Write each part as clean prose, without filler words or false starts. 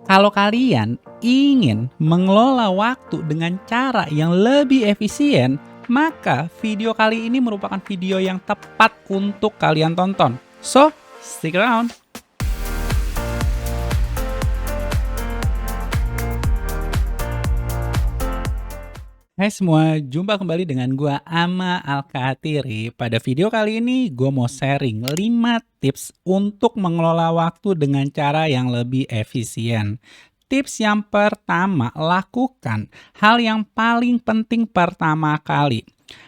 Kalau kalian ingin mengelola waktu dengan cara yang lebih efisien, maka video kali ini merupakan video yang tepat untuk kalian tonton. So, stick around. Hai semua, jumpa kembali dengan gua Ama Al-Kathiri. Pada video kali ini gua mau sharing 5 tips untuk mengelola waktu dengan cara yang lebih efisien. Tips yang pertama, lakukan hal yang paling penting pertama kali.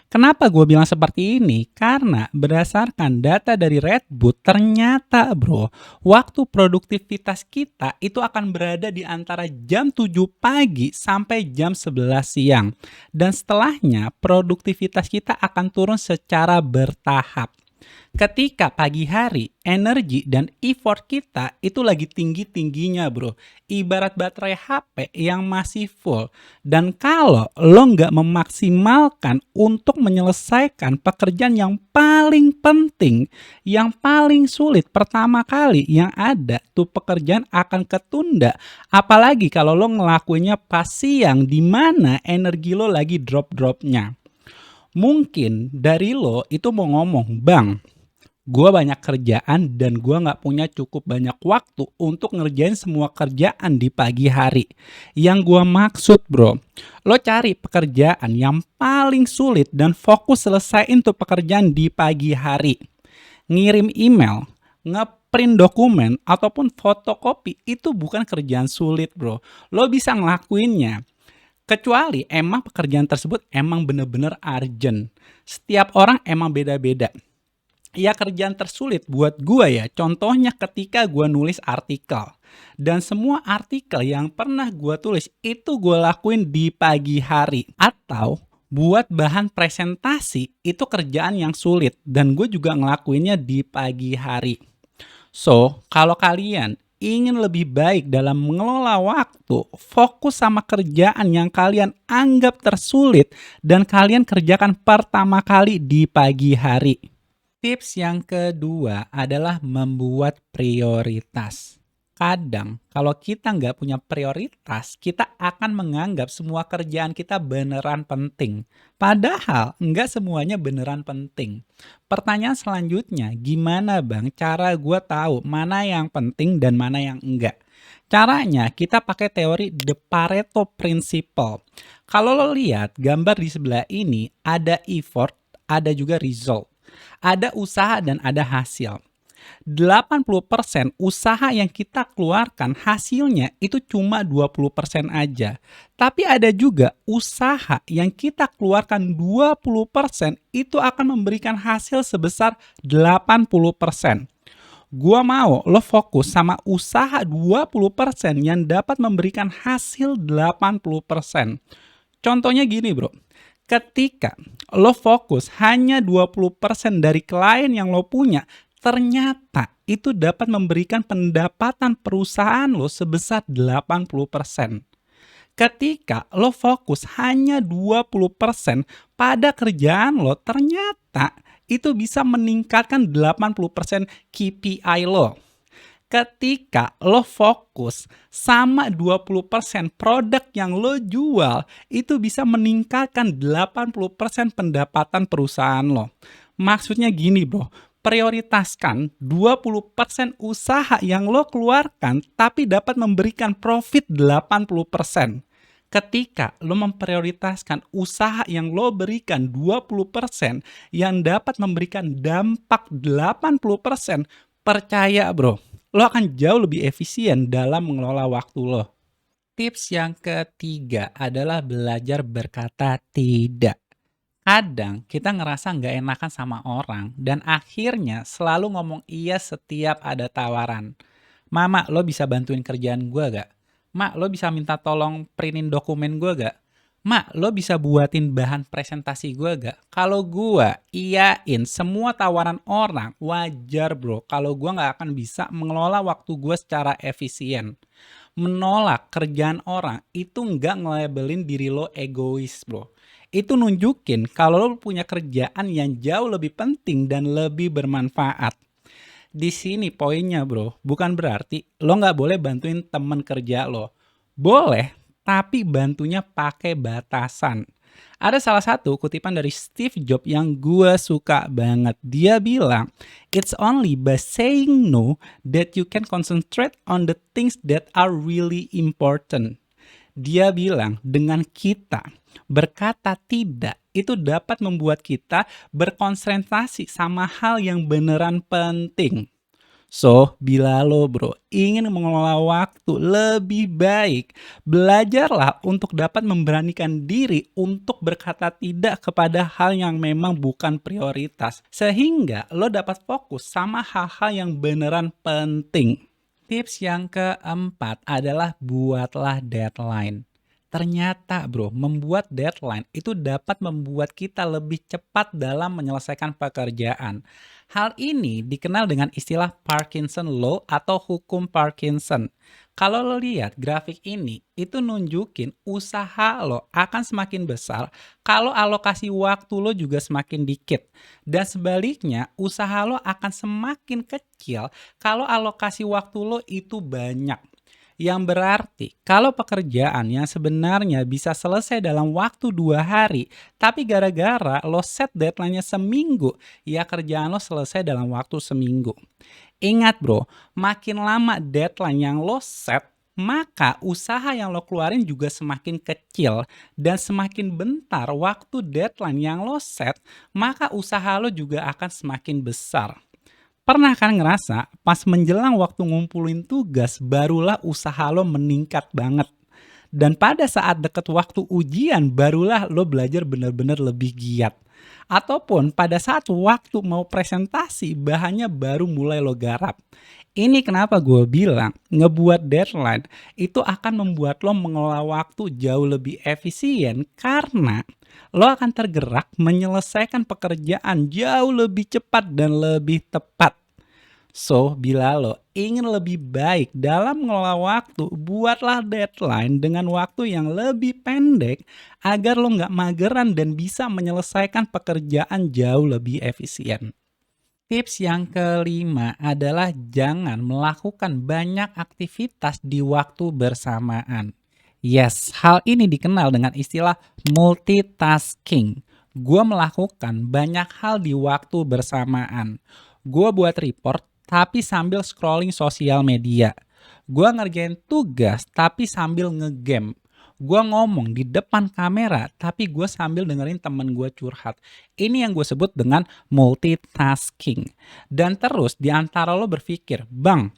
Kenapa gue bilang seperti ini? Karena berdasarkan data dari Redbook, ternyata bro, waktu produktivitas kita itu akan berada di antara jam 7 pagi sampai jam 11 siang. Dan setelahnya, produktivitas kita akan turun secara bertahap. Ketika pagi hari, energi dan effort kita itu lagi tinggi-tingginya bro. Ibarat baterai HP yang masih full. Dan kalau lo nggak memaksimalkan untuk menyelesaikan pekerjaan yang paling penting, yang paling sulit pertama kali yang ada tuh pekerjaan akan ketunda. Apalagi kalau lo ngelakuinnya pas siang di mana energi lo lagi drop-dropnya. Mungkin dari lo itu mau ngomong, Bang, gue banyak kerjaan dan gue nggak punya cukup banyak waktu untuk ngerjain semua kerjaan di pagi hari. Yang gue maksud bro, lo cari pekerjaan yang paling sulit dan fokus selesaiin tuh pekerjaan di pagi hari. Ngirim email, ngeprint dokumen, ataupun fotokopi itu bukan kerjaan sulit bro. Lo bisa ngelakuinnya. Kecuali emang pekerjaan tersebut emang bener-bener urgent. Setiap orang emang beda-beda. Ya kerjaan tersulit buat gue ya, contohnya ketika gue nulis artikel. Dan semua artikel yang pernah gue tulis itu gue lakuin di pagi hari. Atau buat bahan presentasi itu kerjaan yang sulit dan gue juga ngelakuinnya di pagi hari. So, kalau kalian ingin lebih baik dalam mengelola waktu, fokus sama kerjaan yang kalian anggap tersulit dan kalian kerjakan pertama kali di pagi hari. Tips yang kedua adalah membuat prioritas. Kadang kalau kita nggak punya prioritas, kita akan menganggap semua kerjaan kita beneran penting. Padahal nggak semuanya beneran penting. Pertanyaan selanjutnya, gimana bang cara gue tahu mana yang penting dan mana yang enggak? Caranya kita pakai teori The Pareto Principle. Kalau lo lihat gambar di sebelah ini, ada effort, ada juga result. Ada usaha dan ada hasil. 80% usaha yang kita keluarkan hasilnya itu cuma 20% aja. Tapi ada juga usaha yang kita keluarkan 20% itu akan memberikan hasil sebesar 80%. Gua mau lo fokus sama usaha 20% yang dapat memberikan hasil 80%. Contohnya gini bro, ketika lo fokus hanya 20% dari klien yang lo punya, ternyata itu dapat memberikan pendapatan perusahaan lo sebesar 80%. Ketika lo fokus hanya 20% pada kerjaan lo, ternyata itu bisa meningkatkan 80% KPI lo. Ketika lo fokus sama 20% produk yang lo jual, itu bisa meningkatkan 80% pendapatan perusahaan lo. Maksudnya gini bro, prioritaskan 20% usaha yang lo keluarkan tapi dapat memberikan profit 80%. Ketika lo memprioritaskan usaha yang lo berikan 20% yang dapat memberikan dampak 80%, percaya bro, lo akan jauh lebih efisien dalam mengelola waktu lo. Tips yang ketiga adalah belajar berkata tidak. Kadang kita ngerasa nggak enakan sama orang dan akhirnya selalu ngomong iya setiap ada tawaran. Mama, lo bisa bantuin kerjaan gue gak? Mak, lo bisa minta tolong printin dokumen gue gak? Mak, lo bisa buatin bahan presentasi gue gak? Kalau gue iyain semua tawaran orang, wajar bro. Kalau gue gak akan bisa mengelola waktu gue secara efisien. Menolak kerjaan orang itu gak nge-labelin diri lo egois bro. Itu nunjukin kalau lo punya kerjaan yang jauh lebih penting dan lebih bermanfaat. Di sini poinnya bro, bukan berarti lo nggak boleh bantuin temen kerja lo. Boleh, tapi bantunya pakai batasan. Ada salah satu kutipan dari Steve Jobs yang gue suka banget. Dia bilang, "It's only by saying no that you can concentrate on the things that are really important." Dia bilang, dengan kita berkata tidak, itu dapat membuat kita berkonsentrasi sama hal yang beneran penting. So, bila lo bro ingin mengelola waktu lebih baik, belajarlah untuk dapat memberanikan diri untuk berkata tidak kepada hal yang memang bukan prioritas. Sehingga lo dapat fokus sama hal-hal yang beneran penting. Tips yang keempat adalah buatlah deadline. Ternyata bro, membuat deadline itu dapat membuat kita lebih cepat dalam menyelesaikan pekerjaan. Hal ini dikenal dengan istilah Parkinson Law atau hukum Parkinson. Kalau lo lihat grafik ini, itu nunjukin usaha lo akan semakin besar kalau alokasi waktu lo juga semakin dikit. Dan sebaliknya, usaha lo akan semakin kecil kalau alokasi waktu lo itu banyak. Yang berarti, kalau pekerjaan yang sebenarnya bisa selesai dalam waktu 2 hari, tapi gara-gara lo set deadline-nya seminggu, ya kerjaan lo selesai dalam waktu seminggu. Ingat bro, makin lama deadline yang lo set, maka usaha yang lo keluarin juga semakin kecil. Dan semakin bentar waktu deadline yang lo set, maka usaha lo juga akan semakin besar. Pernah kan ngerasa pas menjelang waktu ngumpulin tugas barulah usaha lo meningkat banget. Dan pada saat deket waktu ujian barulah lo belajar benar-benar lebih giat. Ataupun pada saat waktu mau presentasi bahannya baru mulai lo garap. Ini kenapa gue bilang ngebuat deadline itu akan membuat lo mengelola waktu jauh lebih efisien karena lo akan tergerak menyelesaikan pekerjaan jauh lebih cepat dan lebih tepat. So, bila lo ingin lebih baik dalam mengelola waktu, buatlah deadline dengan waktu yang lebih pendek agar lo nggak mageran dan bisa menyelesaikan pekerjaan jauh lebih efisien. Tips yang kelima adalah jangan melakukan banyak aktivitas di waktu bersamaan. Yes, hal ini dikenal dengan istilah multitasking. Gue melakukan banyak hal di waktu bersamaan. Gue buat report tapi sambil scrolling sosial media. Gue ngerjain tugas tapi sambil ngegame. Gue ngomong di depan kamera tapi gue sambil dengerin temen gue curhat. Ini yang gue sebut dengan multitasking. Dan terus di antara lo berpikir, "Bang,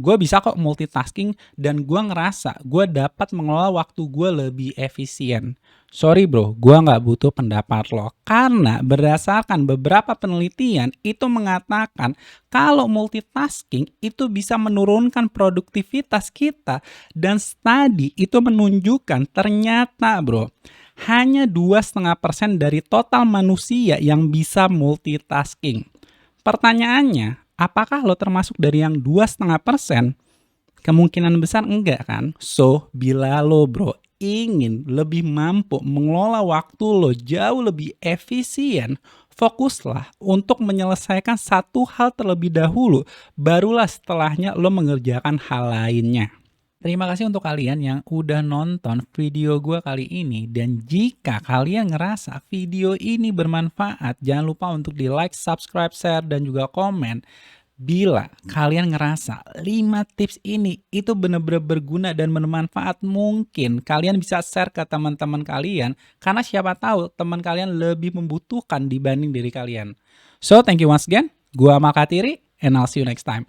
gue bisa kok multitasking dan gue ngerasa gue dapat mengelola waktu gue lebih efisien." Sorry bro, gue nggak butuh pendapat lo. Karena berdasarkan beberapa penelitian itu mengatakan kalau multitasking itu bisa menurunkan produktivitas kita. Dan studi itu menunjukkan ternyata bro, hanya 2,5% dari total manusia yang bisa multitasking. Pertanyaannya, apakah lo termasuk dari yang 2,5%? Kemungkinan besar enggak kan? So, bila lo bro ingin lebih mampu mengelola waktu lo jauh lebih efisien, fokuslah untuk menyelesaikan satu hal terlebih dahulu, barulah setelahnya lo mengerjakan hal lainnya. Terima kasih untuk kalian yang udah nonton video gue kali ini. Dan jika kalian ngerasa video ini bermanfaat, jangan lupa untuk di like, subscribe, share, dan juga komen. Bila kalian ngerasa 5 tips ini itu benar-benar berguna dan bermanfaat, mungkin kalian bisa share ke teman-teman kalian. Karena siapa tahu teman kalian lebih membutuhkan dibanding diri kalian. So, thank you once again. Gua Amal Katiri, and I'll see you next time.